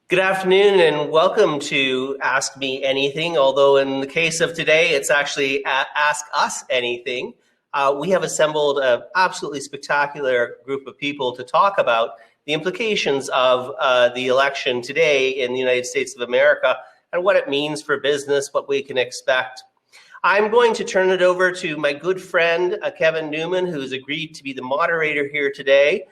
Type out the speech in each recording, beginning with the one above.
Good afternoon and welcome to Ask Me Anything, although in the case of today, it's actually Ask Us Anything. We have assembled an absolutely spectacular group of people to talk about the implications of the election today in the United States of America and what it means for business, what we can expect. I'm going to turn it over to my good friend, Kevin Newman, who's agreed to be the moderator here today.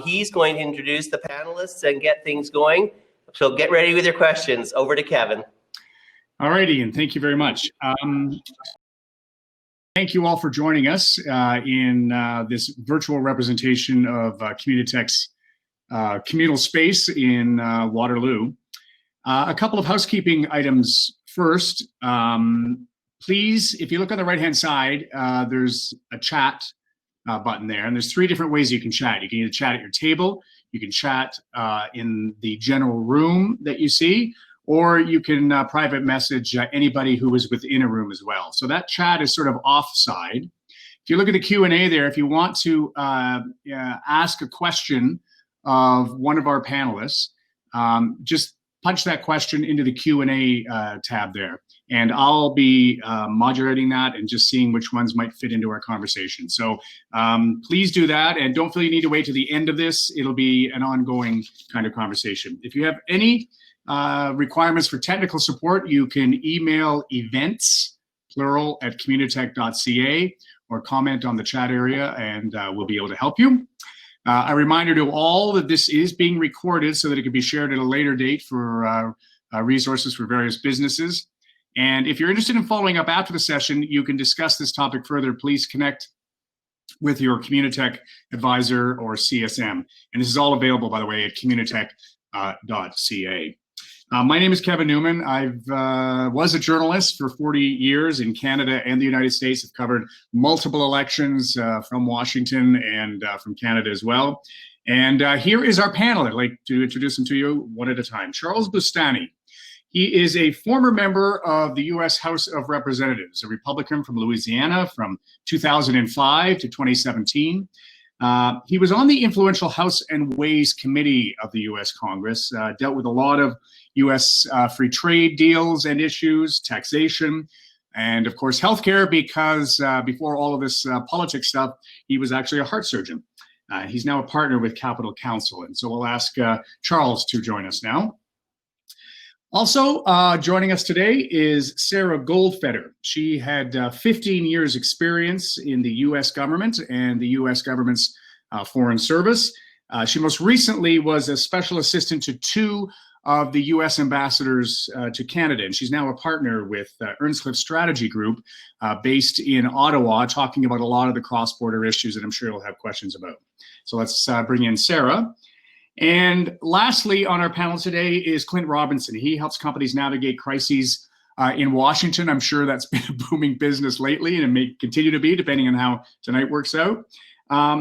He's going to introduce the panelists and get things going. So get ready with your questions. Over to Kevin. All righty, and thank you very much. Thank you all for joining us in this virtual representation of Communitech's communal space in Waterloo. A couple of housekeeping items first. Please, if you look on the right-hand side, there's a chat button there, and there's three different ways you can chat. You can either chat at your table, you can chat in the general room that you see, or you can private message anybody who is within a room as well. So that chat is sort of offside. If you look at the Q&A there, if you want to ask a question of one of our panelists, just punch that question into the Q&A tab there. And I'll be moderating that and just seeing which ones might fit into our conversation. So please do that, and don't feel you need to wait to the end of this. It'll be an ongoing kind of conversation. If you have any requirements for technical support, you can email events, plural, at communitech.ca, or comment on the chat area, and we'll be able to help you. A reminder to all that this is being recorded so that it can be shared at a later date for resources for various businesses. And if you're interested in following up after the session, you can discuss this topic further. Please connect with your Communitech advisor or CSM. And this is all available, by the way, at communitech.ca. My name is Kevin Newman. I was a journalist for 40 years in Canada and the United States. I've covered multiple elections from Washington and from Canada as well. And here is our panel. I'd like to introduce them to you one at a time. Charles Bustani. He is a former member of the U.S. House of Representatives, a Republican from Louisiana from 2005 to 2017. He was on the influential House and Ways Committee of the U.S. Congress, dealt with a lot of U.S. free trade deals and issues, taxation, and of course, healthcare, because before all of this politics stuff, he was actually a heart surgeon. He's now a partner with Capital Counsel. And so we'll ask Charles to join us now. Also joining us today is Sarah Goldfeder. She had 15 years experience in the U.S. government and the U.S. government's foreign service. She most recently was a special assistant to two of the U.S. ambassadors to Canada, and she's now a partner with Earnscliffe Strategy Group based in Ottawa, talking about a lot of the cross-border issues that I'm sure you'll have questions about. So let's bring in Sarah. And lastly on our panel today is Clint Robinson. He helps companies navigate crises in Washington. I'm sure that's been a booming business lately, and it may continue to be, depending on how tonight works out.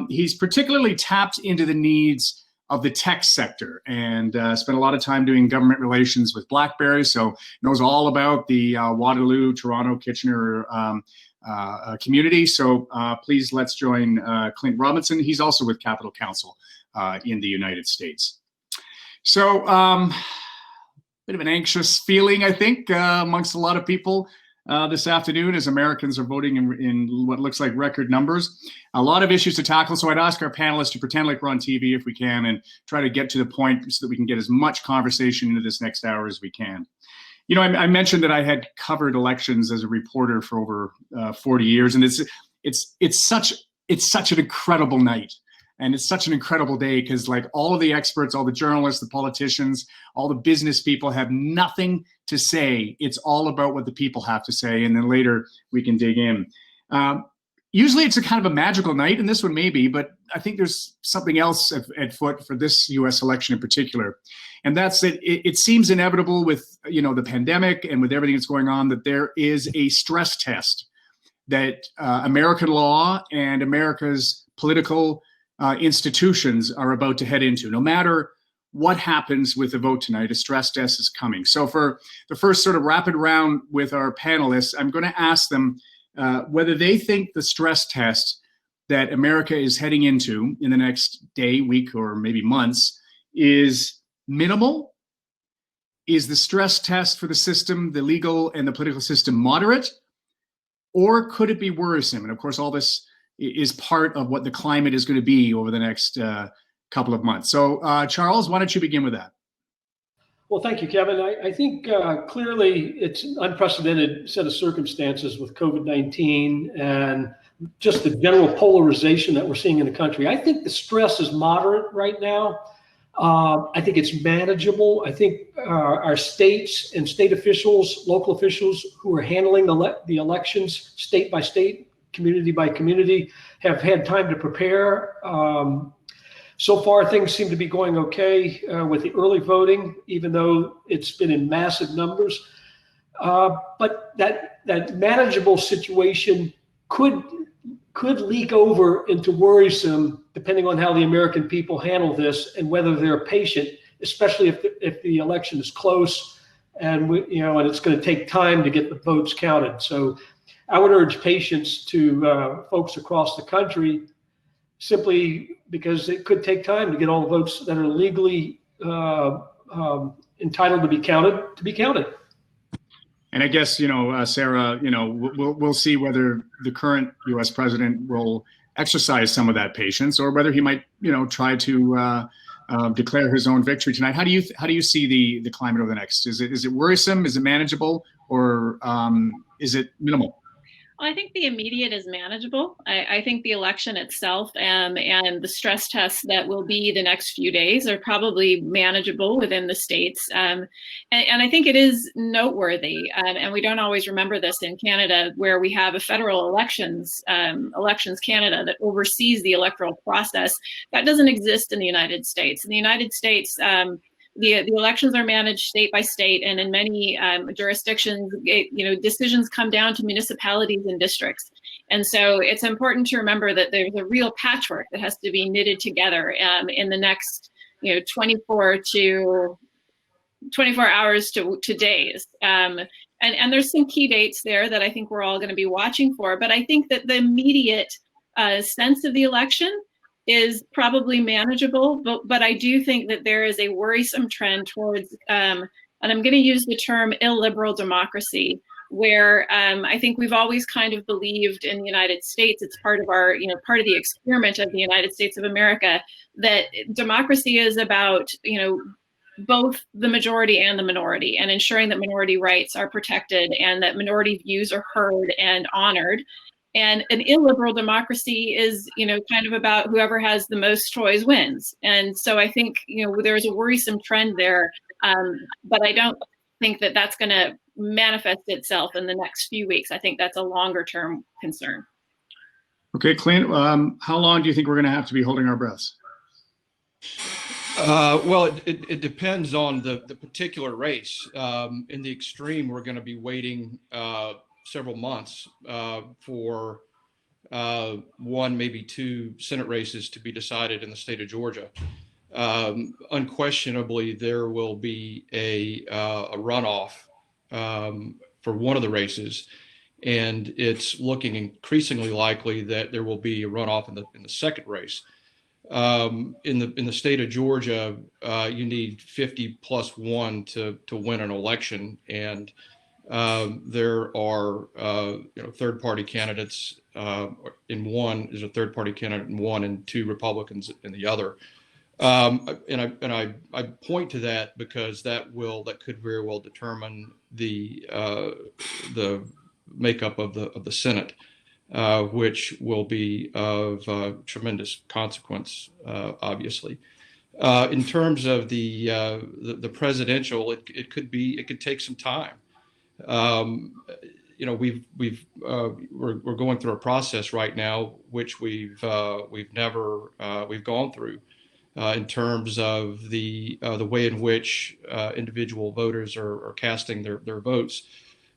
He's particularly tapped into the needs of the tech sector and spent a lot of time doing government relations with BlackBerry, so knows all about the Waterloo, Toronto, Kitchener community. So please let's join Clint Robinson. He's also with Capital Counsel in the United States. So bit of an anxious feeling, I think, amongst a lot of people this afternoon as Americans are voting in what looks like record numbers. A lot of issues to tackle, so I'd ask our panelists to pretend like we're on TV if we can and try to get to the point so that we can get as much conversation into this next hour as we can. You know, I mentioned that I had covered elections as a reporter for over 40 years, and it's such an incredible night. And it's such an incredible day because, like, all of the experts, all the journalists, the politicians, all the business people have nothing to say. It's all about what the people have to say, and then later we can dig in. Usually it's a kind of a magical night, and this one may be, but I think there's something else at foot for this U.S. election in particular. And that's that it seems inevitable with, you know, the pandemic and with everything that's going on, that there is a stress test that American law and America's political institutions are about to head into. No matter what happens with the vote tonight, a stress test is coming. So for the first sort of rapid round with our panelists, I'm going to ask them whether they think the stress test that America is heading into in the next day, week, or maybe months is minimal, is the stress test for the system, the legal and the political system, moderate? Or could it be worrisome? And of course, all this is part of what the climate is going to be over the next couple of months. So, Charles, why don't you begin with that? Well, thank you, Kevin. I think clearly it's an unprecedented set of circumstances with COVID-19 and just the general polarization that we're seeing in the country. I think the stress is moderate right now. I think it's manageable. I think our states and state officials, local officials who are handling the elections state by state, community by community, have had time to prepare. So far, things seem to be going okay with the early voting, even though it's been in massive numbers. But that manageable situation could leak over into worrisome, depending on how the American people handle this and whether they're patient, especially if the election is close and and it's going to take time to get the votes counted. So I would urge patience to folks across the country, simply because it could take time to get all the votes that are legally entitled to be counted. And I guess, Sarah, we'll see whether the current U.S. president will exercise some of that patience, or whether he might, try to declare his own victory tonight. How do you see the climate over the next? Is it worrisome? Is it manageable, or is it minimal? Well, I think the immediate is manageable. I think the election itself and the stress tests that will be the next few days are probably manageable within the states. And I think it is noteworthy, and we don't always remember this in Canada, where we have a federal elections Canada that oversees the electoral process. That doesn't exist in the United States. In the United States, the elections are managed state by state, and in many jurisdictions, decisions come down to municipalities and districts. And so it's important to remember that there's a real patchwork that has to be knitted together in the next 24 hours to days. And there's some key dates there that I think we're all going to be watching for. But I think that the immediate sense of the election is probably manageable, but I do think that there is a worrisome trend towards, and I'm going to use the term illiberal democracy, where I think we've always kind of believed in the United States, it's part of our, part of the experiment of the United States of America, that democracy is about, both the majority and the minority, and ensuring that minority rights are protected and that minority views are heard and honored. And an illiberal democracy is, kind of about whoever has the most toys wins. And so I think, there's a worrisome trend there, but I don't think that that's going to manifest itself in the next few weeks. I think that's a longer term concern. Okay, Clint, how long do you think we're going to have to be holding our breaths? Well, it depends on the particular race. In the extreme, we're going to be waiting several months for one, maybe two Senate races to be decided in the state of Georgia. Unquestionably, there will be a runoff for one of the races, and it's looking increasingly likely that there will be a runoff in the second race. In the state of Georgia, you need 50+1 to win an election, and there are third-party candidates in one. There's a third-party candidate in one, and two Republicans in the other. And I point to that because that could very well determine the makeup of the Senate, which will be of tremendous consequence, obviously. In terms of the presidential, it could take some time. We're going through a process right now which we've never gone through in terms of the way in which individual voters are casting their votes.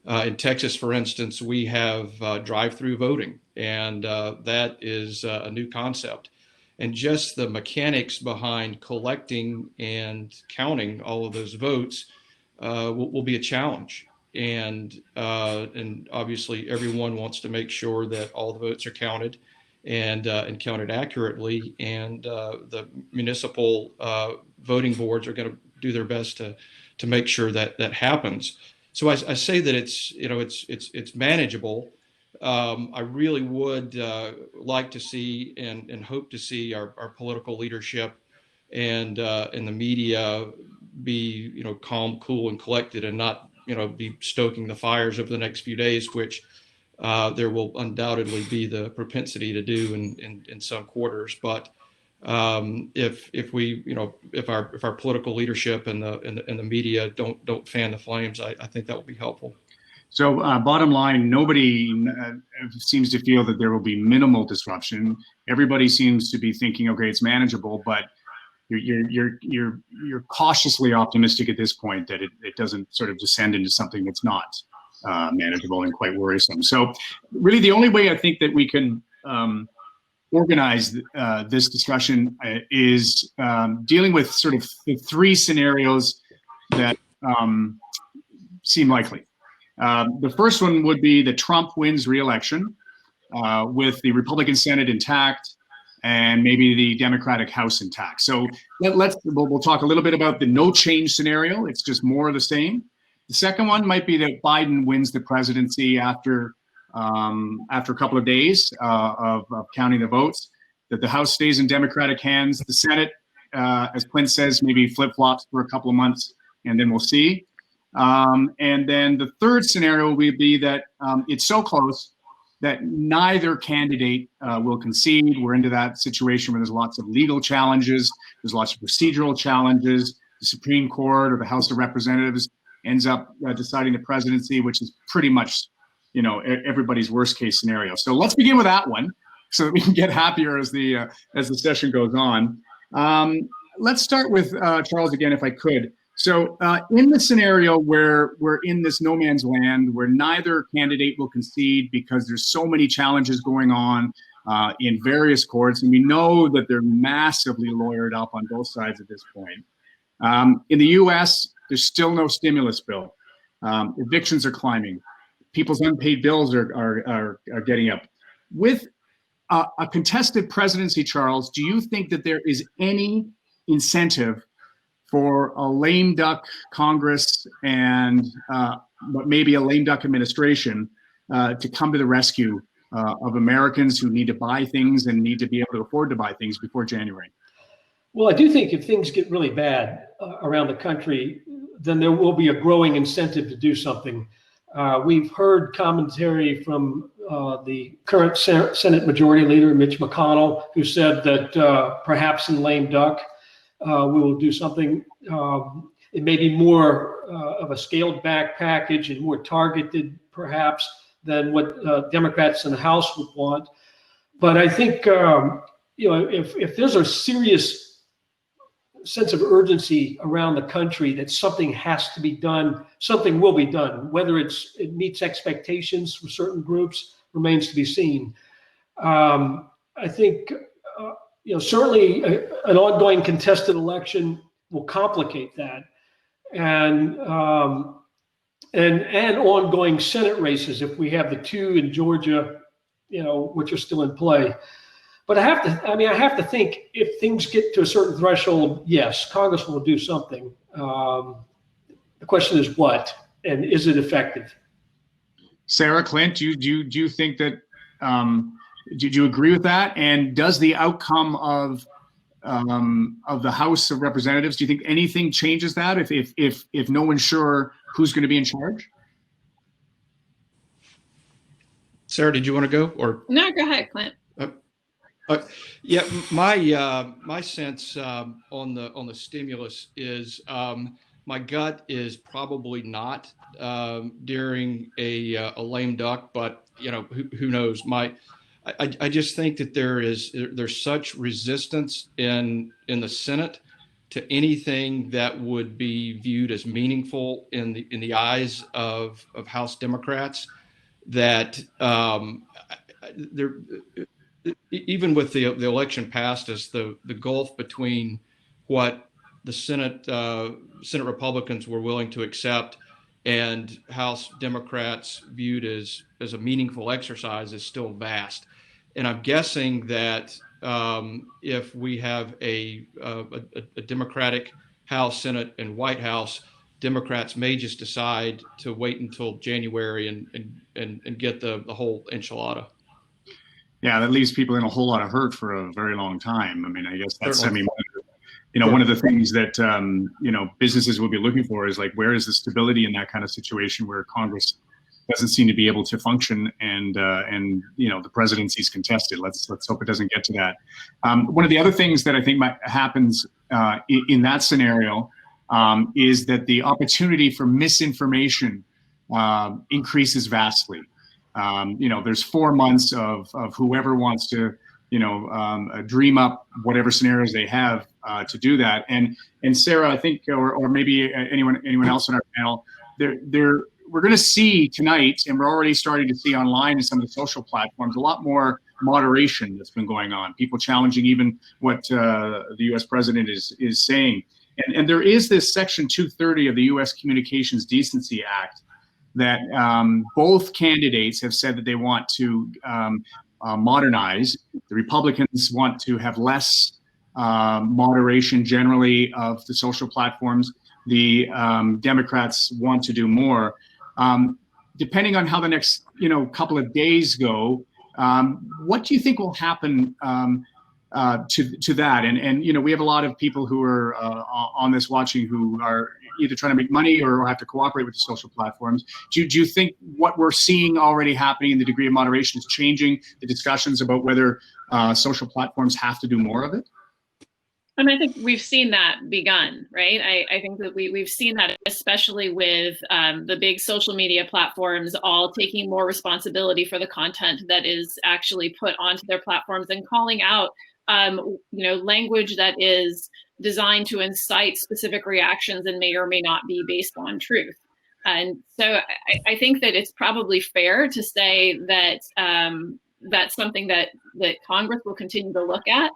In Texas, for instance, we have drive-through voting, and that is a new concept. And just the mechanics behind collecting and counting all of those votes will be a challenge. And obviously, everyone wants to make sure that all the votes are counted and counted accurately. And the municipal voting boards are going to do their best to make sure that that happens. So I say that it's manageable. I really would like to see and hope to see our political leadership and the media be calm, cool, and collected, and not be stoking the fires over the next few days, which there will undoubtedly be the propensity to do in some quarters. But if our political leadership and the media don't fan the flames, I think that will be helpful. So bottom line, nobody seems to feel that there will be minimal disruption. Everybody seems to be thinking, okay, it's manageable, but you're cautiously optimistic at this point that it doesn't sort of descend into something that's not manageable and quite worrisome. So really the only way I think that we can organize this discussion is dealing with sort of the three scenarios that seem likely. The first one would be that Trump wins re-election with the Republican Senate intact and maybe the Democratic House intact. So we'll talk a little bit about the no change scenario. It's just more of the same. The second one might be that Biden wins the presidency after a couple of days of counting the votes, that the House stays in Democratic hands. The Senate, as Clint says, maybe flip-flops for a couple of months, and then we'll see. And then the third scenario would be that it's so close that neither candidate will concede. We're into that situation where there's lots of legal challenges, there's lots of procedural challenges. The Supreme Court or the House of Representatives ends up deciding the presidency, which is pretty much, everybody's worst case scenario. So let's begin with that one, so that we can get happier as the session goes on. Let's start with Charles again, if I could. So in the scenario where we're in this no man's land, where neither candidate will concede because there's so many challenges going on in various courts, and we know that they're massively lawyered up on both sides at this point. In the US, there's still no stimulus bill. Evictions are climbing. People's unpaid bills are getting up. With a contested presidency, Charles, do you think that there is any incentive for a lame duck Congress and but maybe a lame duck administration to come to the rescue of Americans who need to buy things and need to be able to afford to buy things before January? Well, I do think if things get really bad around the country, then there will be a growing incentive to do something. We've heard commentary from the current Senate Majority Leader, Mitch McConnell, who said that perhaps in lame duck, we will do something. It may be more of a scaled back package and more targeted perhaps than what Democrats in the House would want. But I think, if there's a serious sense of urgency around the country that something has to be done, something will be done. Whether it meets expectations for certain groups remains to be seen. I think, certainly an ongoing contested election will complicate that, and ongoing Senate races if we have the two in Georgia, which are still in play. But I have to think if things get to a certain threshold, yes, Congress will do something. The question is what, and is it effective? Sarah, Clint, do you think that? Do you agree with that? And does the outcome of the House of Representatives, do you think anything changes that if no one's sure who's going to be in charge? Sarah, did you want to go or No, go ahead, Clint. Yeah, my sense on the stimulus is my gut is probably not during a lame duck, but who knows? I just think that there's such resistance in the Senate to anything that would be viewed as meaningful in the eyes of House Democrats that even with the election passed us, the gulf between what the Senate Republicans were willing to accept and House Democrats viewed as a meaningful exercise is still vast. And I'm guessing that if we have a Democratic House, Senate, and White House, Democrats may just decide to wait until January and get the whole enchilada. Yeah, that leaves people in a whole lot of hurt for a very long time. I mean, I guess that's, Certainly. I mean, one of the things that, businesses will be looking for is like, where is the stability in that kind of situation where Congress doesn't seem to be able to function and the presidency is contested. Let's hope it doesn't get to that. One of the other things that I think happens in that scenario is that the opportunity for misinformation increases vastly. There's 4 months of whoever wants to, dream up whatever scenarios they have to do that. And Sarah, I think, or maybe anyone else on our panel, we're going to see tonight, and we're already starting to see online in some of the social platforms, a lot more moderation that's been going on. People challenging even what the U.S. president is saying. And there is this Section 230 of the U.S. Communications Decency Act that both candidates have said that they want to modernize. The Republicans want to have less moderation generally of the social platforms. The Democrats want to do more. Depending on how the next couple of days go, what do you think will happen to that? And we have a lot of people who are on this watching who are either trying to make money or have to cooperate with the social platforms. Do you think what we're seeing already happening in the degree of moderation is changing the discussions about whether social platforms have to do more of it? I mean, I think we've seen that begun, right? I think that we've seen that, especially with the big social media platforms all taking more responsibility for the content that is actually put onto their platforms and calling out, language that is designed to incite specific reactions and may or may not be based on truth. And so I think that it's probably fair to say that that's something that Congress will continue to look at.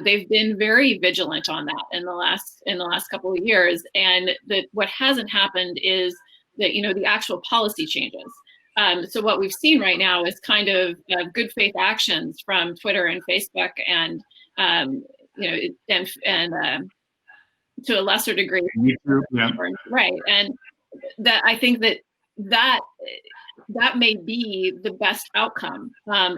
They've been very vigilant on that in the last couple of years, and that what hasn't happened is that the actual policy changes. So what we've seen right now is kind of good faith actions from Twitter and Facebook, and to a lesser degree, yeah. Right, and that I think that may be the best outcome,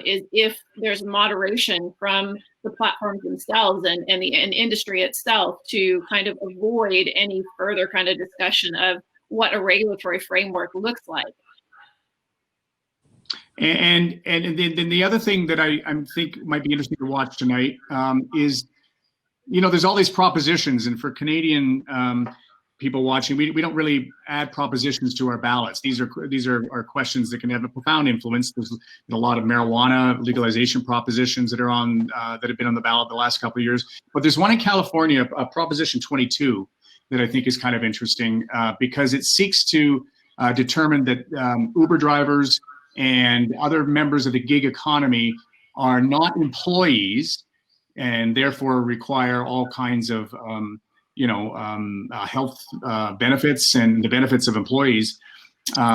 is if there's moderation from the platforms themselves and industry itself to kind of avoid any further kind of discussion of what a regulatory framework looks like. And then the other thing that I think might be interesting to watch tonight is, there's all these propositions, and for Canadian people watching, we don't really add propositions to our ballots. These are questions that can have a profound influence. There's a lot of marijuana legalization propositions that are on that have been on the ballot the last couple of years. But there's one in California, Proposition 22, that I think is kind of interesting because it seeks to determine that Uber drivers and other members of the gig economy are not employees and therefore require all kinds of health benefits and the benefits of employees,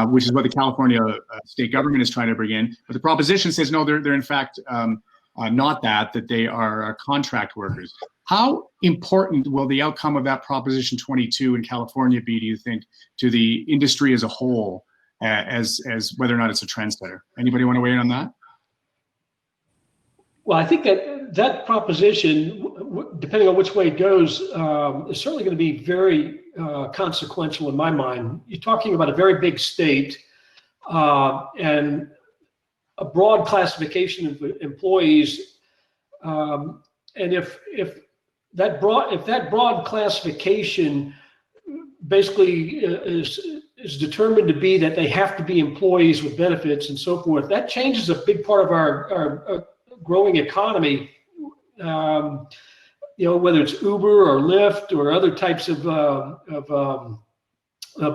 which is what the California state government is trying to bring in. But the proposition says, no, they're in fact not that they are contract workers. How important will the outcome of that Proposition 22 in California be, do you think, to the industry as a whole, as whether or not it's a trendsetter? Anybody want to weigh in on that? Well, I think that proposition, depending on which way it goes, is certainly going to be very consequential in my mind. You're talking about a very big state and a broad classification of employees, and if that broad classification basically is determined to be that they have to be employees with benefits and so forth, that changes a big part of our growing economy, whether it's Uber or Lyft or other types of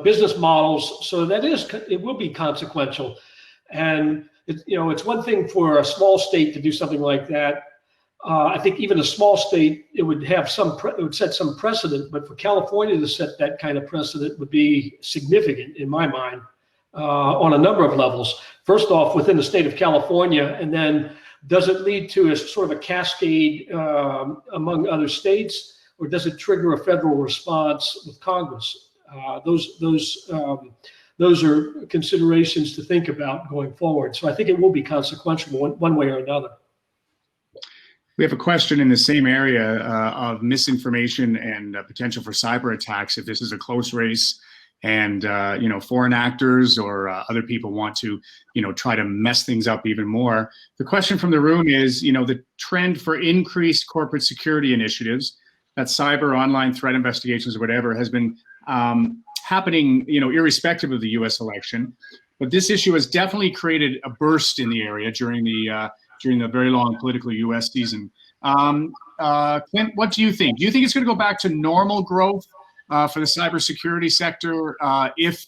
business models. So it will be consequential. And it's one thing for a small state to do something like that. I think even a small state, it would set some precedent, but for California to set that kind of precedent would be significant in my mind on a number of levels. First off, within the state of California, and then does it lead to a sort of a cascade among other states, or does it trigger a federal response with Congress? Those are considerations to think about going forward. So I think it will be consequential one way or another. We have a question in the same area of misinformation and potential for cyber attacks. If this is a close race and foreign actors or other people want to try to mess things up even more. The question from the room is, the trend for increased corporate security initiatives, that cyber online threat investigations or whatever, has been happening irrespective of the US election. But this issue has definitely created a burst in the area during the very long political US season. Clint, what do you think? Do you think it's going to go back to normal growth for the cybersecurity sector if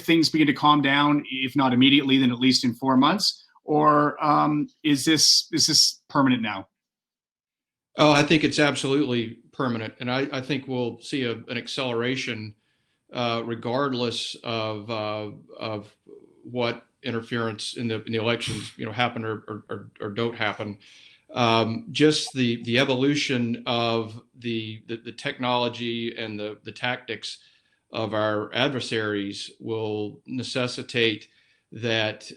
things begin to calm down, if not immediately, then at least in 4 months? Or is this permanent now? Oh, I think it's absolutely permanent, and I think we'll see an acceleration regardless of what interference in the elections happen or don't happen. Just the evolution of the technology and the tactics of our adversaries will necessitate that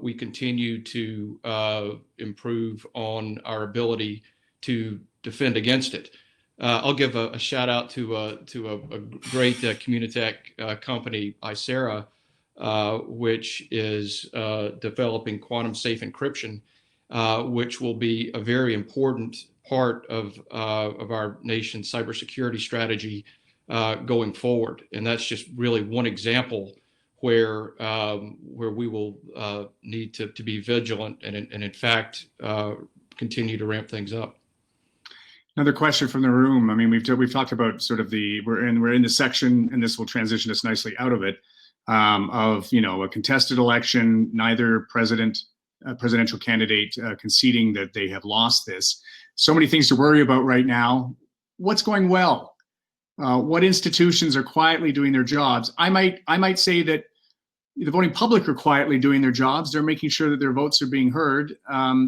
we continue to improve on our ability to defend against it. I'll give a shout out to a great communitech company, Icera, which is developing quantum safe encryption, which will be a very important part of our nation's cybersecurity strategy going forward. And that's just really one example where we will need to be vigilant and in fact continue to ramp things up. Another question from the room. I mean, we've talked about sort of we're in the section, and this will transition us nicely out of it, of a contested election, neither presidential candidate conceding that they have lost this. So many things to worry about right now. What's going well? What institutions are quietly doing their jobs? I might say that the voting public are quietly doing their jobs. They're making sure that their votes are being heard.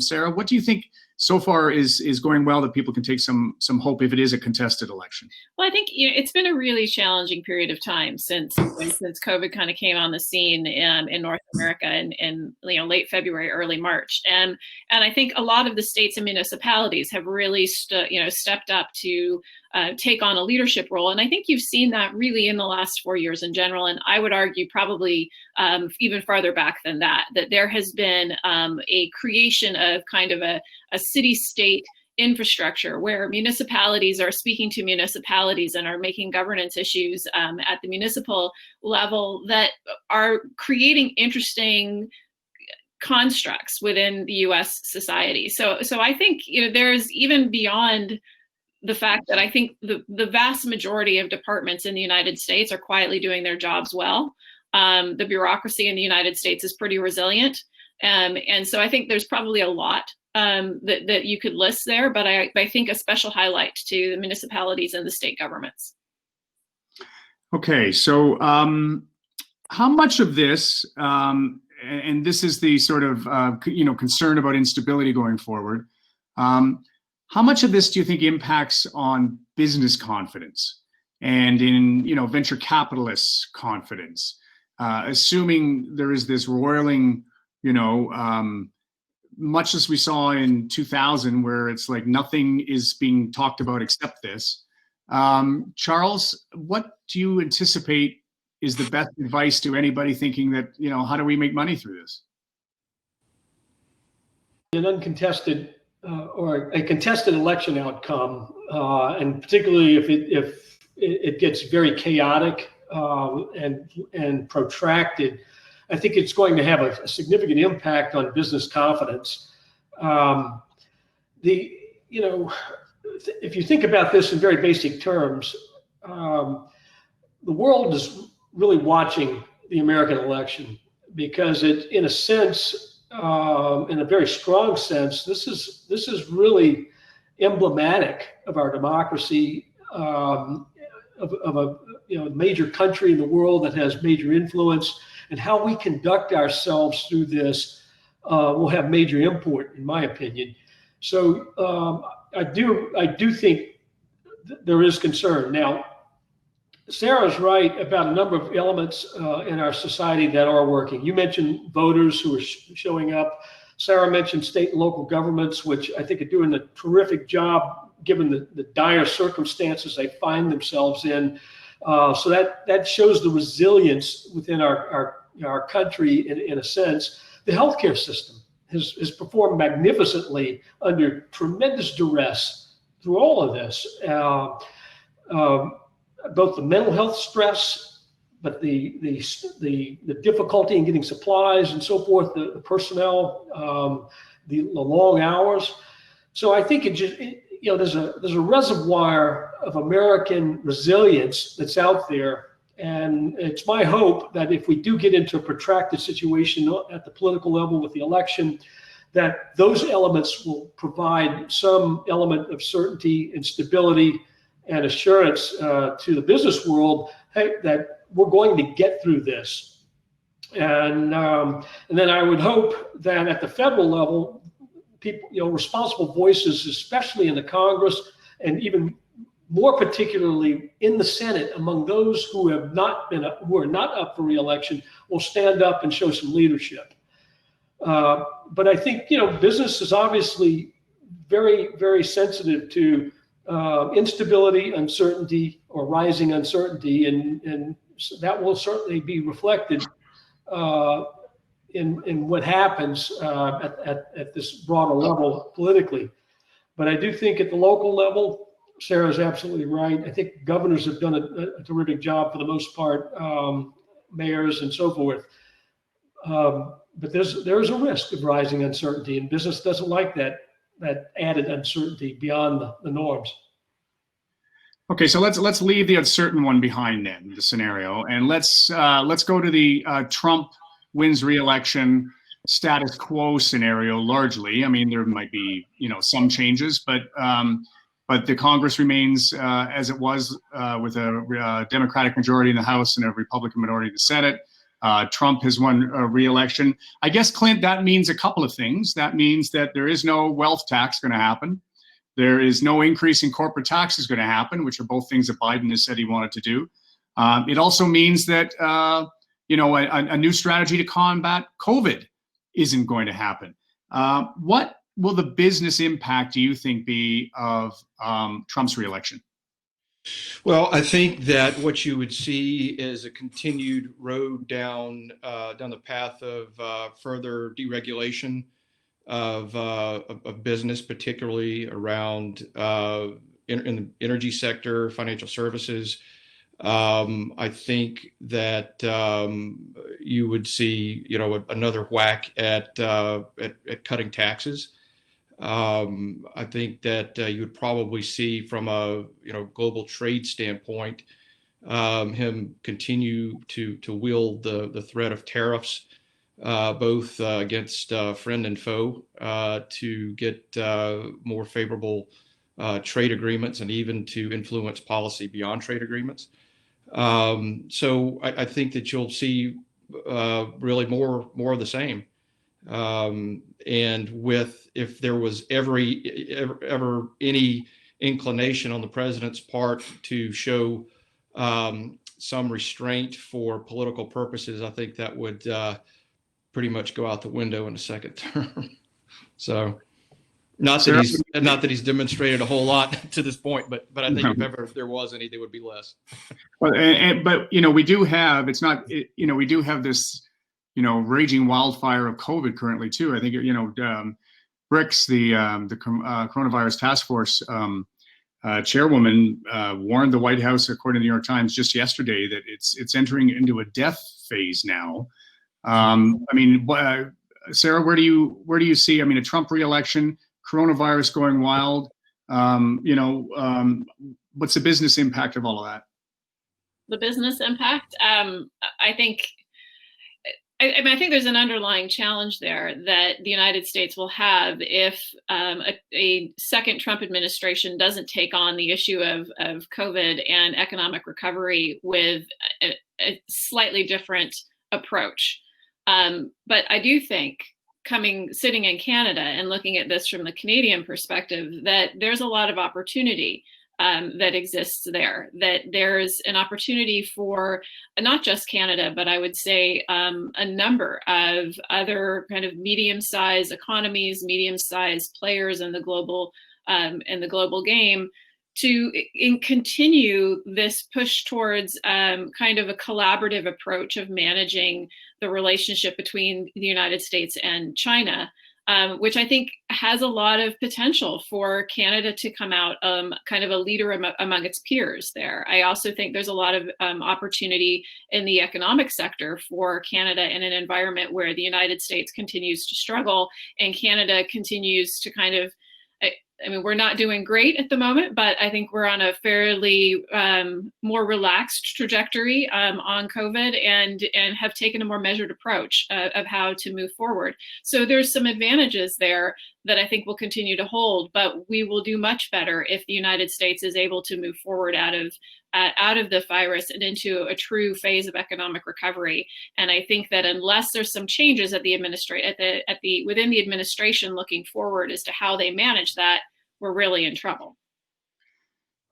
Sarah, what do you think so far is going well that people can take some hope if it is a contested election? Well, I think it's been a really challenging period of time since COVID kind of came on the scene in North America in late February, early March, and I think a lot of the states and municipalities have really stepped up to take on a leadership role, and I think you've seen that really in the last 4 years in general, and I would argue probably even farther back than that there has been a creation of kind of a city-state infrastructure where municipalities are speaking to municipalities and are making governance issues at the municipal level that are creating interesting constructs within the US society. So I think there's even beyond the fact that I think the vast majority of departments in the United States are quietly doing their jobs well. The bureaucracy in the United States is pretty resilient. And so I think there's probably a lot that you could list there, but I think a special highlight to the municipalities and the state governments. Okay, so how much of this, and this is the sort of concern about instability going forward, how much of this do you think impacts on business confidence and in venture capitalists' confidence, assuming there is this roiling, much as we saw in 2000, where it's like nothing is being talked about except this. Charles, what do you anticipate is the best advice to anybody thinking that, how do we make money through this? An uncontested or a contested election outcome, and particularly if it gets very chaotic and protracted, I think it's going to have a significant impact on business confidence. If you think about this in very basic terms, the world is really watching the American election because it, in a sense, in a very strong sense, this is really emblematic of our democracy, of a major country in the world that has major influence, and how we conduct ourselves through this will have major import, in my opinion. So I do think there is concern. Now, Sarah's right about a number of elements in our society that are working. You mentioned voters who are showing up. Sarah mentioned state and local governments, which I think are doing a terrific job given the dire circumstances they find themselves in. So that shows the resilience within our country in a sense. The healthcare system has performed magnificently under tremendous duress through all of this. Both the mental health stress, but the difficulty in getting supplies and so forth, the personnel, the long hours. So I think there's a reservoir of American resilience that's out there, and it's my hope that if we do get into a protracted situation at the political level with the election, that those elements will provide some element of certainty and stability and assurance to the business world, hey, that we're going to get through this. And then I would hope that at the federal level, people, responsible voices, especially in the Congress, and even more particularly in the Senate, among those who are not up for re-election, will stand up and show some leadership. But I think business is obviously very, very sensitive to instability, uncertainty, or rising uncertainty, and that will certainly be reflected in what happens at this broader level politically. But I do think at the local level, Sarah's absolutely right. I think governors have done a terrific job for the most part, mayors and so forth. But there's a risk of rising uncertainty, and business doesn't like that added uncertainty beyond the norms. Okay, so let's leave the uncertain one behind then, the scenario, and let's go to the Trump wins re-election status quo scenario. Largely, I mean, there might be some changes, but the Congress remains as it was with a Democratic majority in the House and a Republican minority in the Senate. Trump has won a re-election. I guess, Clint, that means a couple of things. That means that there is no wealth tax going to happen. There is no increase in corporate taxes going to happen, which are both things that Biden has said he wanted to do. It also means that a new strategy to combat COVID isn't going to happen. What will the business impact, do you think, be of Trump's re-election? Well, I think that what you would see is a continued road down the path of further deregulation of business, particularly around in the energy sector, financial services. I think that you would see another whack at cutting taxes. I think that you would probably see from a global trade standpoint him continue to wield the threat of tariffs, both against friend and foe, to get more favorable trade agreements and even to influence policy beyond trade agreements. So I think that you'll see really more of the same. And if there was ever any inclination on the president's part to show some restraint for political purposes, I think that would pretty much go out the window in a second term. So not that he's demonstrated a whole lot to this point, but I think if ever there was any, there would be less. Well, but we do have we do have this raging wildfire of COVID currently too. I think BRICS, the coronavirus task force chairwoman, warned the White House, according to the New York Times, just yesterday that it's entering into a death phase now. I mean, Sarah, where do you see? I mean, a Trump re-election, coronavirus going wild. What's the business impact of all of that? The business impact, I think there's an underlying challenge there that the United States will have if a second Trump administration doesn't take on the issue of COVID and economic recovery with a slightly different approach. But I do think sitting in Canada and looking at this from the Canadian perspective, that there's a lot of opportunity. that exists there, that there's an opportunity for not just Canada, but I would say a number of other kind of medium-sized economies, medium-sized players in the global game to continue this push towards kind of a collaborative approach of managing the relationship between the United States and China. Which I think has a lot of potential for Canada to come out kind of a leader among its peers there. I also think there's a lot of opportunity in the economic sector for Canada in an environment where the United States continues to struggle and Canada continues to kind of, I mean, we're not doing great at the moment, but I think we're on a fairly more relaxed trajectory on COVID and have taken a more measured approach of how to move forward. So there's some advantages there that I think will continue to hold, but we will do much better if the United States is able to move forward out of the virus and into a true phase of economic recovery. And I think that unless there's some changes at the within the administration looking forward as to how they manage that, we're really in trouble.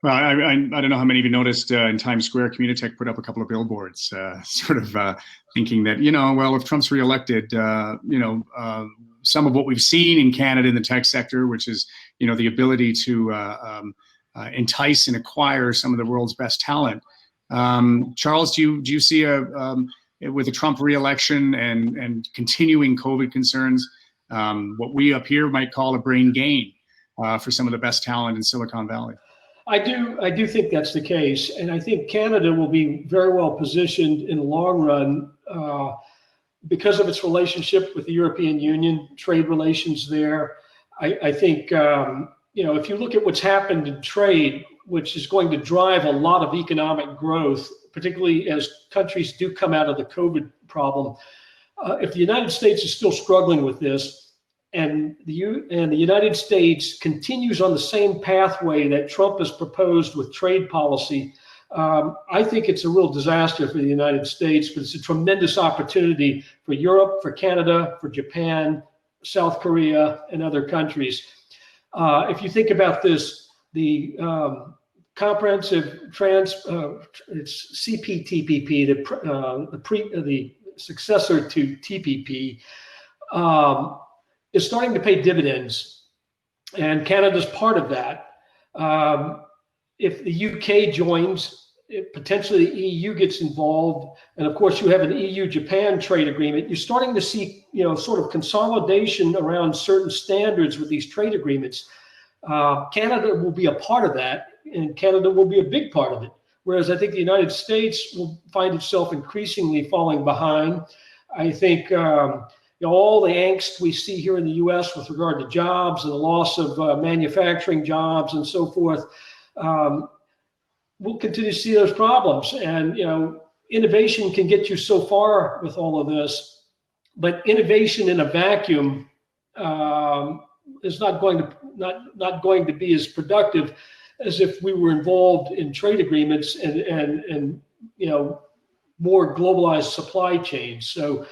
Well, I don't know how many of you noticed in Times Square, Communitech put up a couple of billboards, sort of thinking that, well, if Trump's reelected, some of what we've seen in Canada in the tech sector, which is, the ability to entice and acquire some of the world's best talent. Charles, do you see with the Trump reelection and continuing COVID concerns, what we up here might call a brain gain for some of the best talent in Silicon Valley? I do think that's the case, and I think Canada will be very well positioned in the long run because of its relationship with the European Union, trade relations there. I think if you look at what's happened in trade, which is going to drive a lot of economic growth, particularly as countries do come out of the COVID problem. If the United States is still struggling with this, and the United States continues on the same pathway that Trump has proposed with trade policy, I think it's a real disaster for the United States, but it's a tremendous opportunity for Europe, for Canada, for Japan, South Korea, and other countries. If you think about this, the comprehensive it's CPTPP, the successor to TPP, is starting to pay dividends, and Canada's part of that. If the UK joins, potentially the EU gets involved, and of course you have an EU-Japan trade agreement, you're starting to see sort of consolidation around certain standards with these trade agreements. Canada will be a part of that, and Canada will be a big part of it. Whereas I think the United States will find itself increasingly falling behind. I think all the angst we see here in the U.S. with regard to jobs and the loss of manufacturing jobs and so forth, we'll continue to see those problems. And innovation can get you so far with all of this, but innovation in a vacuum is not going to be as productive as if we were involved in trade agreements and more globalized supply chains. So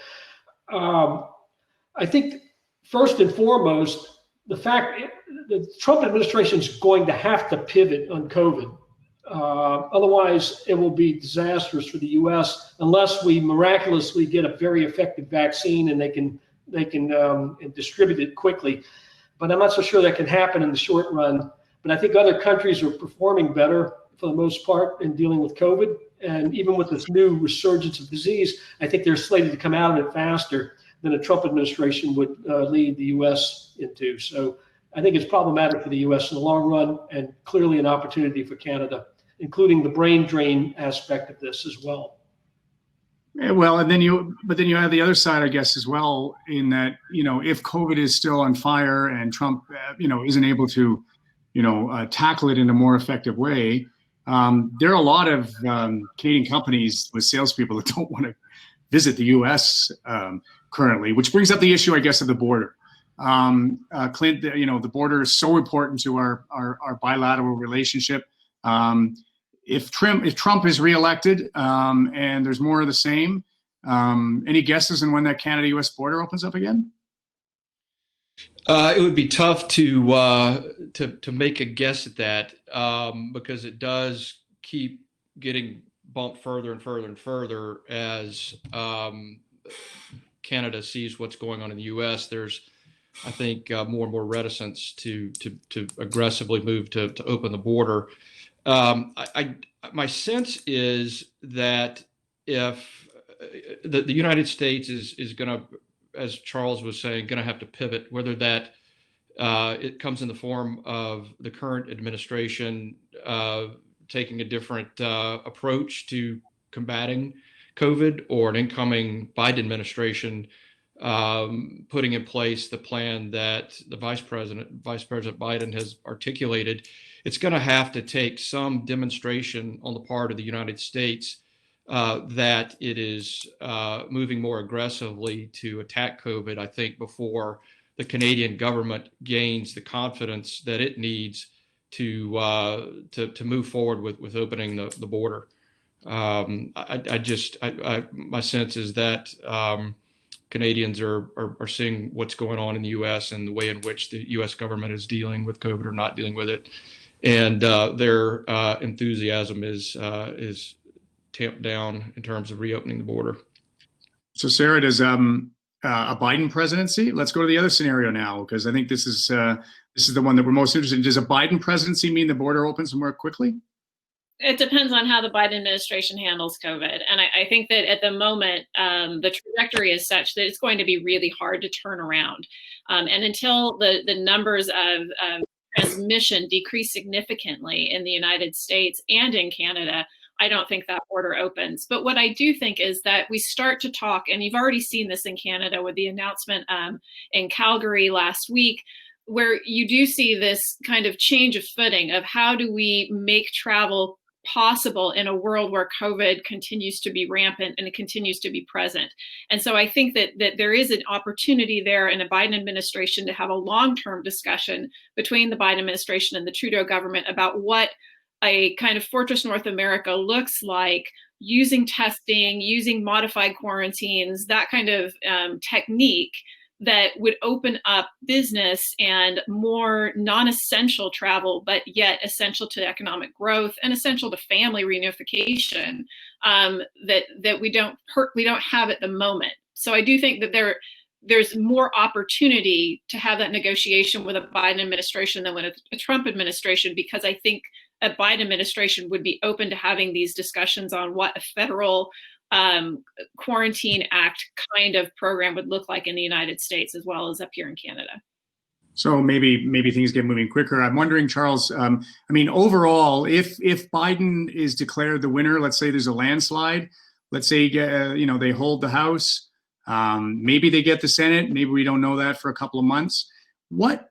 I think first and foremost, the fact the Trump administration is going to have to pivot on COVID. Otherwise, it will be disastrous for the U.S. unless we miraculously get a very effective vaccine and they can distribute it quickly. But I'm not so sure that can happen in the short run. But I think other countries are performing better for the most part in dealing with COVID. And even with this new resurgence of disease, I think they're slated to come out of it faster than a Trump administration would lead the U.S. into. So I think it's problematic for the U.S. in the long run, and clearly an opportunity for Canada, including the brain drain aspect of this as well. Yeah, well, but then you have the other side, I guess, as well, in that, if COVID is still on fire and Trump, isn't able to, tackle it in a more effective way, there are a lot of Canadian companies with salespeople that don't want to visit the U.S. Currently, which brings up the issue, I guess, of the border. Clint, the border is so important to our bilateral relationship. If Trump is reelected and there's more of the same, any guesses on when that Canada-U.S. border opens up again? It would be tough to make a guess at that because it does keep getting bumped further and further and further as Canada sees what's going on in the U.S. There's, I think, more and more reticence to aggressively move to open the border. My sense is that if the United States is going to, as Charles was saying, going to have to pivot, whether that it comes in the form of the current administration taking a different approach to combating COVID, or an incoming Biden administration putting in place the plan that the Vice President Biden has articulated. It's going to have to take some demonstration on the part of the United States that it is moving more aggressively to attack COVID, I think, before the Canadian government gains the confidence that it needs to move forward with opening the border. My sense is that Canadians are seeing what's going on in the U.S. and the way in which the U.S. government is dealing with COVID or not dealing with it, and their enthusiasm is tamped down in terms of reopening the border. So, Sarah, does a Biden presidency? Let's go to the other scenario now, because I think this is the one that we're most interested in. Does a Biden presidency mean the border opens more quickly? It depends on how the Biden administration handles COVID. And I think that at the moment, the trajectory is such that it's going to be really hard to turn around. And until the numbers of transmission decrease significantly in the United States and in Canada, I don't think that border opens. But what I do think is that we start to talk, and you've already seen this in Canada with the announcement in Calgary last week, where you do see this kind of change of footing of how do we make travel possible in a world where COVID continues to be rampant and it continues to be present. And so I think that there is an opportunity there in a Biden administration to have a long-term discussion between the Biden administration and the Trudeau government about what a kind of Fortress North America looks like, using testing, using modified quarantines, that kind of technique that would open up business and more non-essential travel, but yet essential to economic growth and essential to family reunification that we don't have at the moment. So I do think that there's more opportunity to have that negotiation with a Biden administration than with a Trump administration, because I think a Biden administration would be open to having these discussions on what a federal Quarantine Act kind of program would look like in the United States as well as up here in Canada. So maybe things get moving quicker. I'm wondering, Charles, overall, if Biden is declared the winner, let's say there's a landslide, let's say, they hold the House, maybe they get the Senate, maybe we don't know that for a couple of months. What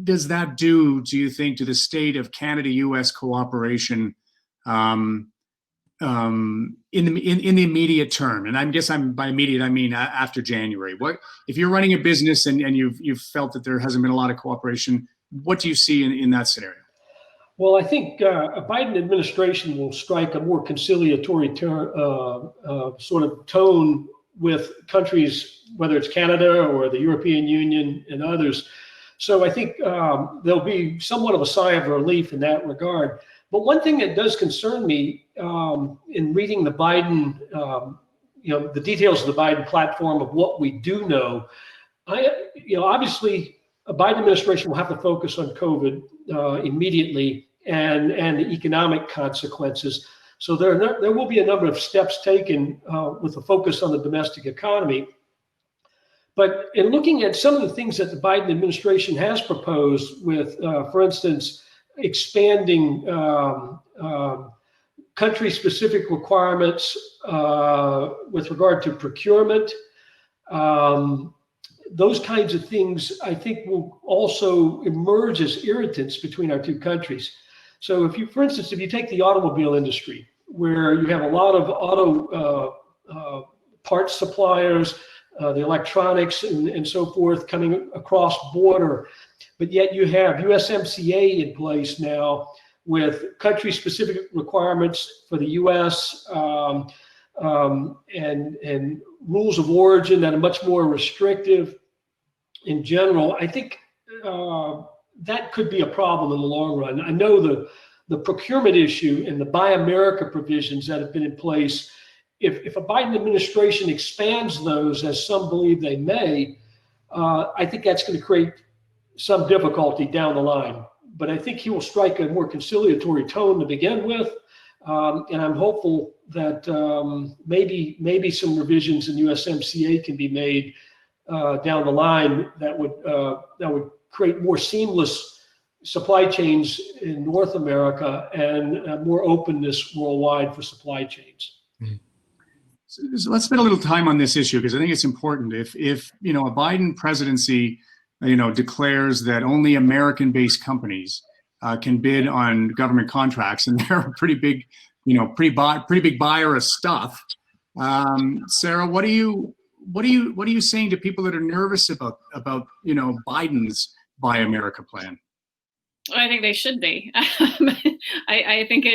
does that do you think, to the state of Canada-U.S. cooperation in the immediate term? And by immediate, I mean after January. What if you're running a business and you've felt that there hasn't been a lot of cooperation? What do you see in that scenario? Well, I think a Biden administration will strike a more conciliatory sort of tone with countries, whether it's Canada or the European Union and others. So I think there'll be somewhat of a sigh of relief in that regard. But one thing that does concern me in reading the Biden, the details of the Biden platform of what we do know, obviously a Biden administration will have to focus on COVID immediately and the economic consequences. So there will be a number of steps taken with a focus on the domestic economy. But in looking at some of the things that the Biden administration has proposed with, for instance, expanding country-specific requirements with regard to procurement, those kinds of things, I think, will also emerge as irritants between our two countries. So for instance, if you take the automobile industry, where you have a lot of auto parts suppliers, the electronics and so forth coming across border, but yet you have USMCA in place now with country-specific requirements for the U.S. And rules of origin that are much more restrictive. in general, I think that could be a problem in the long run. I know the procurement issue and the Buy America provisions that have been in place, if a Biden administration expands those, as some believe they may, I think that's going to create some difficulty down the line. But I think he will strike a more conciliatory tone to begin with. And I'm hopeful that maybe some revisions in USMCA can be made down the line that would create more seamless supply chains in North America and more openness worldwide for supply chains. So let's spend a little time on this issue, because I think it's important. If a Biden presidency declares that only American-based companies can bid on government contracts, and they're a pretty big buyer of stuff. Sarah, what are you saying to people that are nervous about Biden's Buy America plan? I think they should be. I think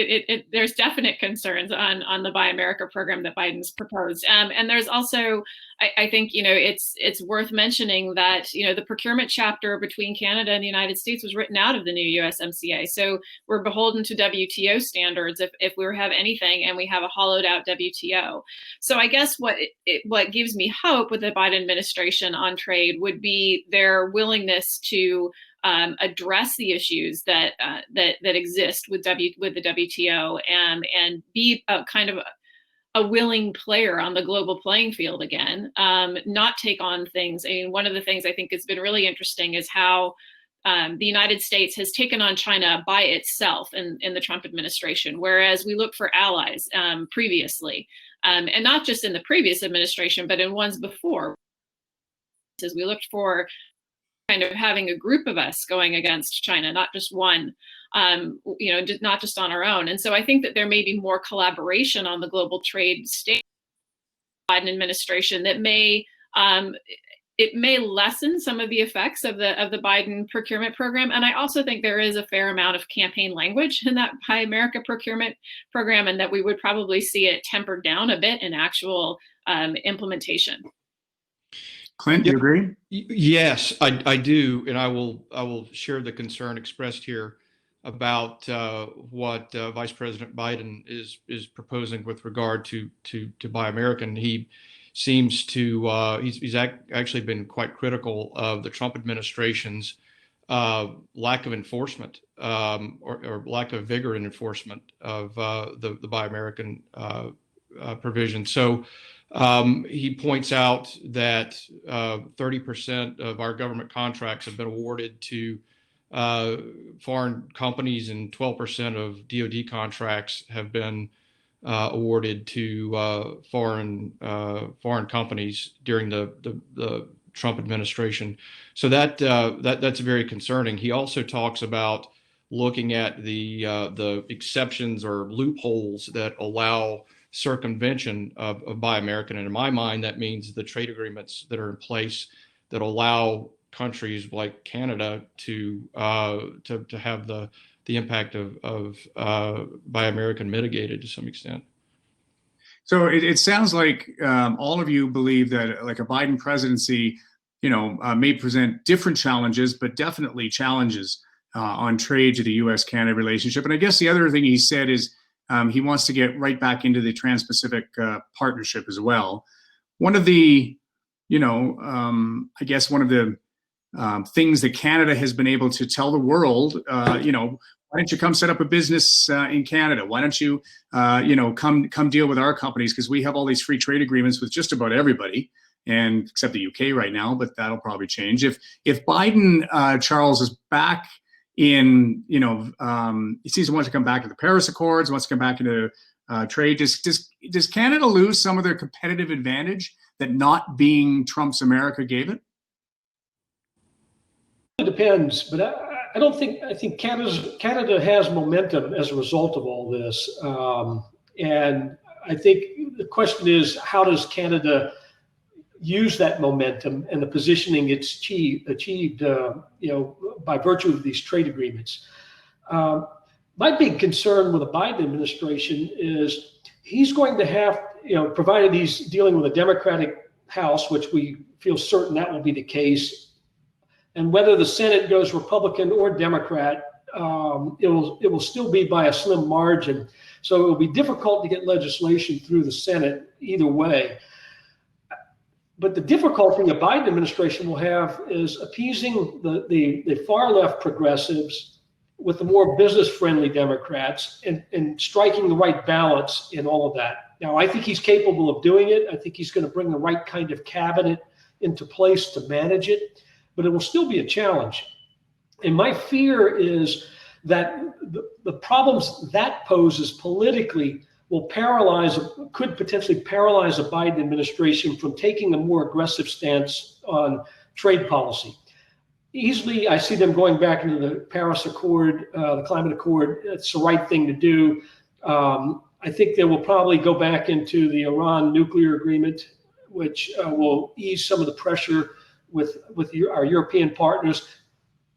there's definite concerns on the Buy America program that Biden's proposed. And there's also, I think, it's worth mentioning that, the procurement chapter between Canada and the United States was written out of the new USMCA. So we're beholden to WTO standards if we have anything, and we have a hollowed out WTO. So I guess what gives me hope with the Biden administration on trade would be their willingness to address the issues that exist with the WTO and be a kind of a willing player on the global playing field again, not take on things. I mean, one of the things I think has been really interesting is how the United States has taken on China by itself in the Trump administration, whereas we looked for allies previously, and not just in the previous administration, but in ones before. As we looked for kind of having a group of us going against China, not just one, not just on our own. And so I think that there may be more collaboration on the global trade stage Biden administration that may lessen some of the effects of the Biden procurement program. And I also think there is a fair amount of campaign language in that Buy America procurement program, and that we would probably see it tempered down a bit in actual implementation. Clint, do you agree? Yes, I do, and I will share the concern expressed here about what Vice President Biden is proposing with regard to Buy American. He seems to he's actually been quite critical of the Trump administration's lack of enforcement or lack of vigor in enforcement of the Buy American provision. So. He points out that 30% of our government contracts have been awarded to foreign companies, and 12% of DoD contracts have been awarded to foreign companies during the Trump administration. So that's very concerning. He also talks about looking at the exceptions or loopholes that allow circumvention of Buy American. And in my mind, that means the trade agreements that are in place that allow countries like Canada to have the impact of Buy American mitigated to some extent. So it sounds like all of you believe that like a Biden presidency, may present different challenges, but definitely challenges on trade to the U.S.-Canada relationship. And I guess the other thing he said is he wants to get right back into the Trans-Pacific Partnership as well. One of the, I guess one of the things that Canada has been able to tell the world, why don't you come set up a business in Canada? Why don't you, come deal with our companies? Because we have all these free trade agreements with just about everybody, and except the UK right now, but that'll probably change. If Biden, Charles, is back in, he seems to want to come back to the Paris Accords, wants to come back into trade. Does Canada lose some of their competitive advantage that not being Trump's America gave it? It depends, but I think Canada has momentum as a result of all this. And I think the question is, how does Canada use that momentum and the positioning it's achieved, by virtue of these trade agreements. My big concern with the Biden administration is he's going to have, provided he's dealing with a Democratic House, which we feel certain that will be the case, And whether the Senate goes Republican or Democrat, it will still be by a slim margin. So it will be difficult to get legislation through the Senate either way. But the difficulty the Biden administration will have is appeasing the far left progressives with the more business-friendly Democrats and striking the right balance in all of that. Now, I think he's capable of doing it. I think he's going to bring the right kind of cabinet into place to manage it, but it will still be a challenge. And my fear is that the problems that poses politically could potentially paralyze a Biden administration from taking a more aggressive stance on trade policy. Easily, I see them going back into the Paris Accord, the Climate Accord. It's the right thing to do. I think they will probably go back into the Iran nuclear agreement, which will ease some of the pressure with our European partners,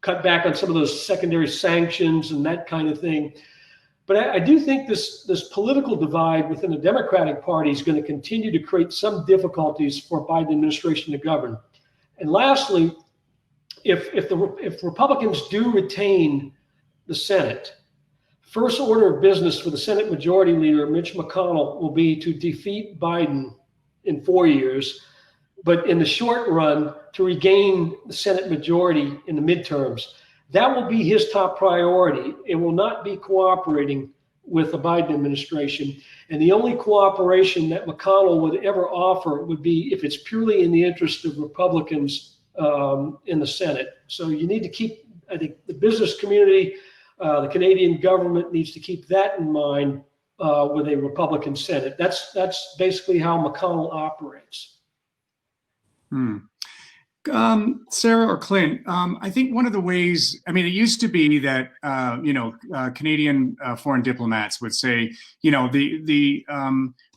cut back on some of those secondary sanctions and that kind of thing. But I do think this political divide within the Democratic Party is going to continue to create some difficulties for Biden administration to govern. And lastly, if Republicans do retain the Senate, first order of business for the Senate Majority Leader, Mitch McConnell, will be to defeat Biden in 4 years, but in the short run, to regain the Senate majority in the midterms. That will be his top priority. It will not be cooperating with the Biden administration. And the only cooperation that McConnell would ever offer would be if it's purely in the interest of Republicans in the Senate. So you need to keep, I think the business community, the Canadian government needs to keep that in mind with a Republican Senate. That's basically how McConnell operates. Sarah or Clint, I think one of the ways, I mean, it used to be that, Canadian foreign diplomats would say, the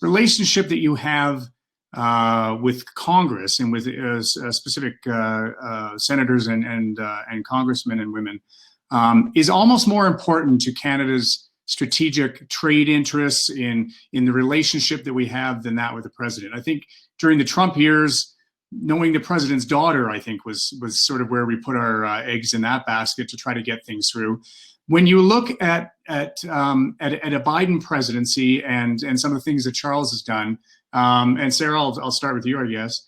relationship that you have with Congress and with specific senators and congressmen and women is almost more important to Canada's strategic trade interests in the relationship that we have than that with the president. I think during the Trump years, knowing the president's daughter, I think, was sort of where we put our eggs in that basket to try to get things through. When you look at a Biden presidency and some of the things that Charles has done, and Sarah, I'll start with you, I guess.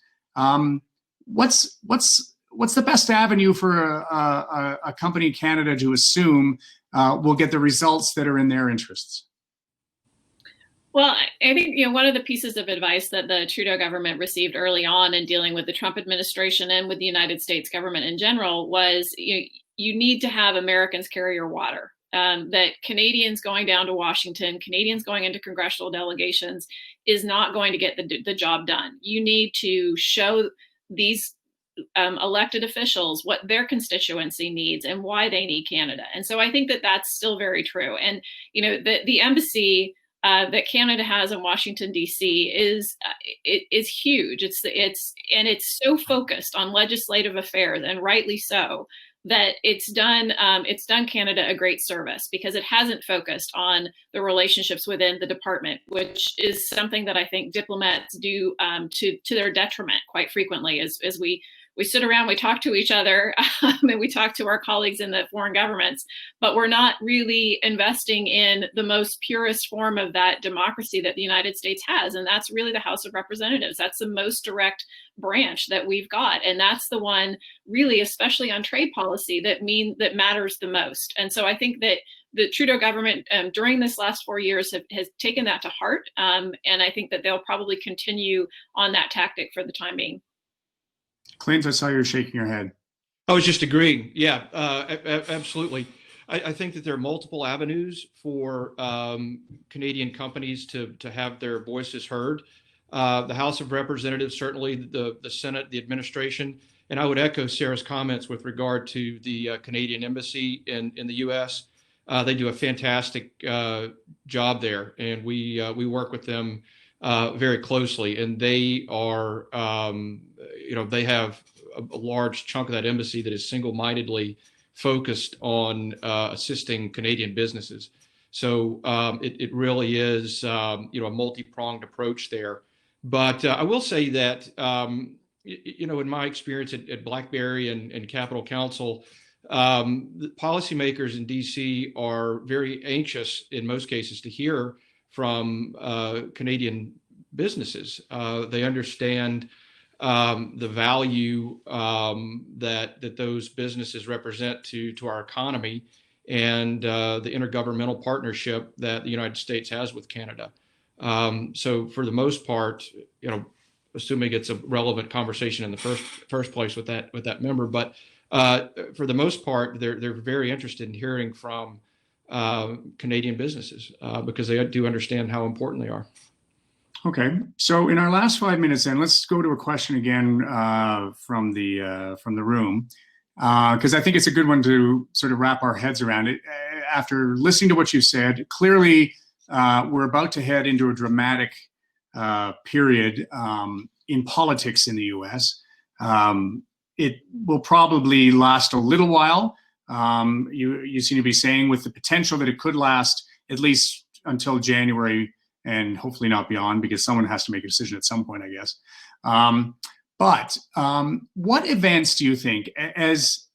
What's the best avenue for a company in Canada to assume will get the results that are in their interests? Well, I think one of the pieces of advice that the Trudeau government received early on in dealing with the Trump administration and with the United States government in general was you need to have Americans carry your water. That Canadians going down to Washington, Canadians going into congressional delegations is not going to get the job done. You need to show these elected officials what their constituency needs and why they need Canada. And so I think that that's still very true. And the embassy that Canada has in Washington, D.C. is huge. It's so focused on legislative affairs, and rightly so, that it's done Canada a great service because it hasn't focused on the relationships within the department, which is something that I think diplomats do to their detriment quite frequently. As we sit around, we talk to each other, and we talk to our colleagues in the foreign governments, but we're not really investing in the most purest form of that democracy that the United States has. And that's really the House of Representatives. That's the most direct branch that we've got. And that's the one really, especially on trade policy, that matters the most. And so I think that the Trudeau government during this last 4 years has taken that to heart. And I think that they'll probably continue on that tactic for the time being. Clint, I saw you shaking your head. I was just agreeing. Yeah, absolutely. I think that there are multiple avenues for Canadian companies to have their voices heard. The House of Representatives, certainly the Senate, the administration, and I would echo Sarah's comments with regard to the Canadian Embassy in the U.S. They do a fantastic job there, and we work with them very closely, and they are, they have a large chunk of that embassy that is single-mindedly focused on assisting Canadian businesses. So it really is, a multi-pronged approach there. But I will say that, in my experience at BlackBerry and Capitol Council, the policymakers in DC are very anxious in most cases to hear from Canadian businesses. They understand the value that those businesses represent to our economy, and the intergovernmental partnership that the United States has with Canada. So for the most part, assuming it's a relevant conversation in the first place with that member, but for the most part, they're very interested in hearing from Canadian businesses because they do understand how important they are. Okay, so in our last 5 minutes, then let's go to a question again from the room, because I think it's a good one to sort of wrap our heads around it. After listening to what you said, clearly we're about to head into a dramatic period in politics in the U.S. It will probably last a little while. You seem to be saying with the potential that it could last at least until January, and hopefully not beyond, because someone has to make a decision at some point, I guess. But what events do you think, as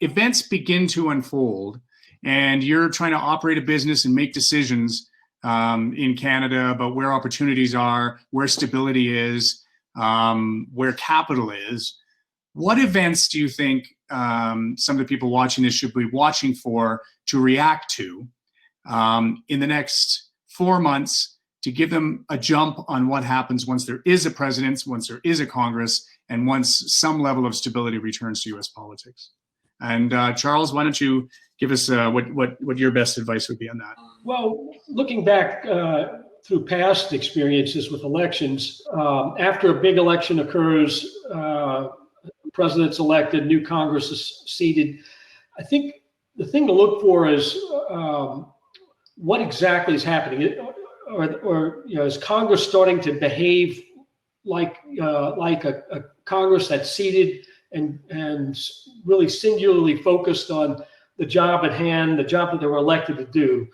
events begin to unfold, and you're trying to operate a business and make decisions in Canada about where opportunities are, where stability is, where capital is, what events do you think some of the people watching this should be watching for to react to in the next 4 months, to give them a jump on what happens once there is a president, once there is a Congress, and once some level of stability returns to U.S. politics? And Charles, why don't you give us what your best advice would be on that? Well, looking back through past experiences with elections, after a big election occurs, president's elected, new Congress is seated, I think the thing to look for is what exactly is happening. Or is Congress starting to behave like a Congress that's seated and really singularly focused on the job at hand, the job that they were elected to do?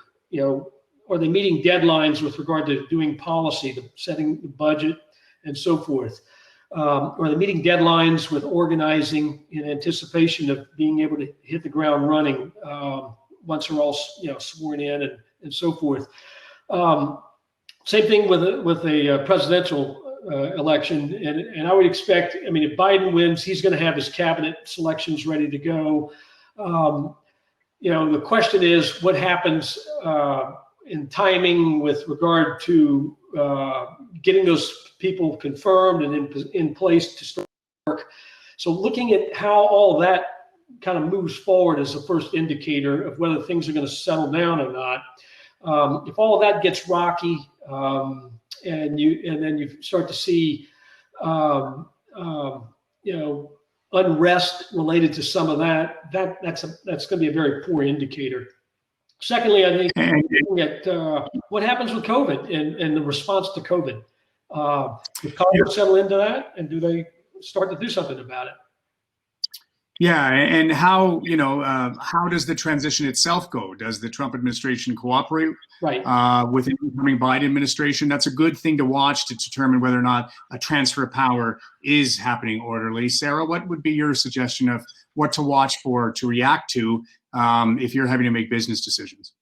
Are they meeting deadlines with regard to doing policy, setting the budget, and so forth? Are they meeting deadlines with organizing in anticipation of being able to hit the ground running once they're all sworn in and so forth? Same thing with a presidential election, and I would expect, if Biden wins, he's going to have his cabinet selections ready to go. The question is what happens in timing with regard to getting those people confirmed and in place to start work. So looking at how all that kind of moves forward is the first indicator of whether things are going to settle down or not. If all of that gets rocky, and then you start to see, unrest related to some of that's going to be a very poor indicator. Secondly, I think looking at what happens with COVID and the response to COVID. Does Congress settle into that, and do they start to do something about it? Yeah, and how does the transition itself go? Does the Trump administration cooperate with the incoming Biden administration? That's a good thing to watch to determine whether or not a transfer of power is happening orderly. Sarah, what would be your suggestion of what to watch for, to react to, if you're having to make business decisions?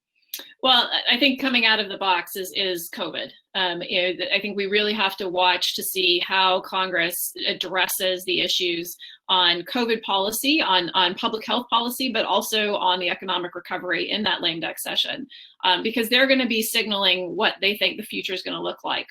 Well, I think coming out of the box is COVID. I think we really have to watch to see how Congress addresses the issues on COVID policy, on public health policy, but also on the economic recovery in that lame duck session, because they're going to be signaling what they think the future is going to look like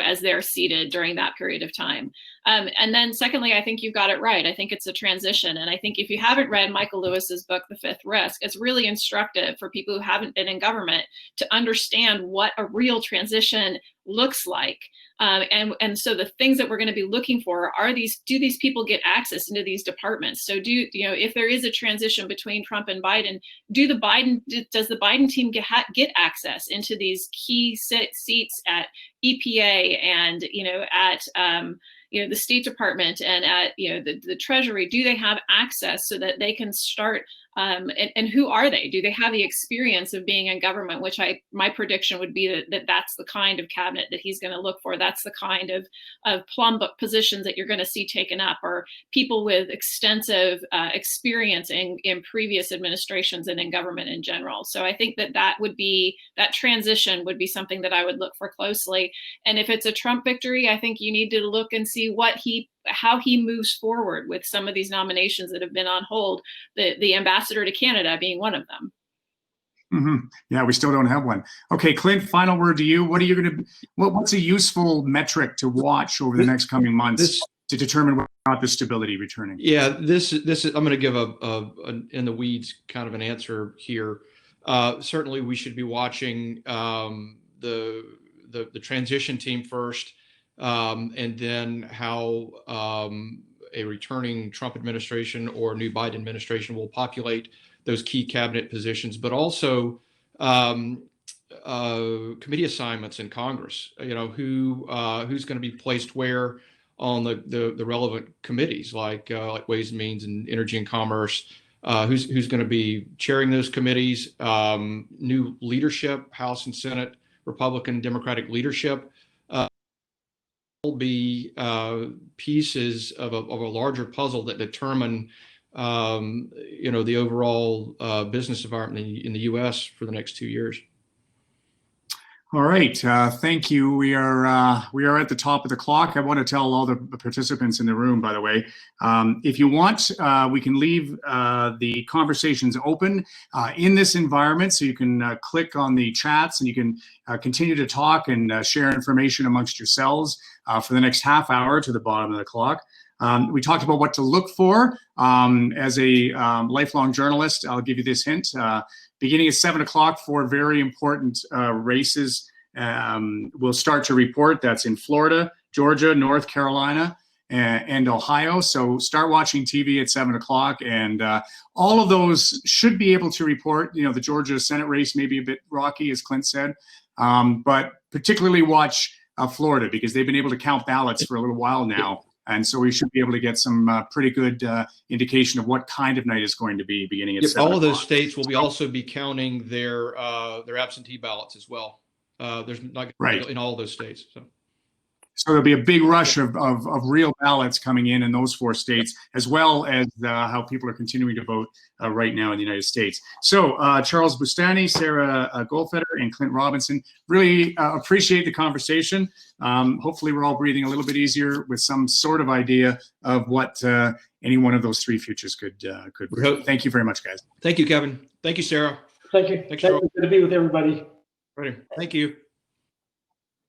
as they're seated during that period of time. And then secondly, I think you've got it right. I think it's a transition. And I think if you haven't read Michael Lewis's book, The Fifth Risk, it's really instructive for people who haven't been in government to understand what a real transition looks like. And so the things that we're going to be looking for are do these people get access into these departments? So if there is a transition between Trump and Biden, does the Biden team get access into these key seats at EPA and, at, the State Department and at, the Treasury? Do they have access so that they can start And who are they? Do they have the experience of being in government? Which my prediction would be that that's the kind of cabinet that he's going to look for. That's the kind of plum book positions that you're going to see taken up, or people with extensive experience in previous administrations and in government in general. So I think that transition would be something that I would look for closely. And if it's a Trump victory, I think you need to look and see how he moves forward with some of these nominations that have been on hold, the ambassador to Canada being one of them. Mm-hmm. Yeah, we still don't have one. Okay, Clint, final word to you. What are you going to, what's a useful metric to watch over the next coming months to determine whether or not the stability returning? Yeah, this is, I'm going to give a in the weeds kind of an answer here. Certainly we should be watching the transition team first, and then how a returning Trump administration or new Biden administration will populate those key cabinet positions, but also committee assignments in Congress. You know, who's going to be placed where on the relevant committees, like Ways and Means and Energy and Commerce. Who's going to be chairing those committees? New leadership, House and Senate, Republican, Democratic leadership. Will be pieces of a larger puzzle that determine the overall business environment in the U.S. for the next 2 years. All right, thank you. We are at the top of the clock. I want to tell all the participants in the room, by the way, if you want, we can leave the conversations open in this environment, so you can click on the chats and you can continue to talk and share information amongst yourselves for the next half hour to the bottom of the clock. We talked about what to look for as a lifelong journalist. I'll give you this hint. Beginning at 7 o'clock, 4 very important races will start to report. That's in Florida, Georgia, North Carolina, and Ohio. So start watching TV at 7 o'clock, and all of those should be able to report. You know, the Georgia Senate race may be a bit rocky, as Clint said, but particularly watch Florida, because they've been able to count ballots for a little while now. And so we should be able to get some pretty good indication of what kind of night is going to be beginning at 7 all of those o'clock. states will also be counting their absentee ballots as well. There's not right in all of those states. So there'll be a big rush of real ballots coming in those 4 states, as well as how people are continuing to vote right now in the United States. So Charles Bustani, Sarah Goldfeder, and Clint Robinson, really appreciate the conversation. Hopefully we're all breathing a little bit easier with some sort of idea of what any one of those 3 futures could be. Thank you very much, guys. Thank you, Kevin. Thank you, Sarah. Thank you. Thanks, Charles. Good to be with everybody. Ready. Thank you.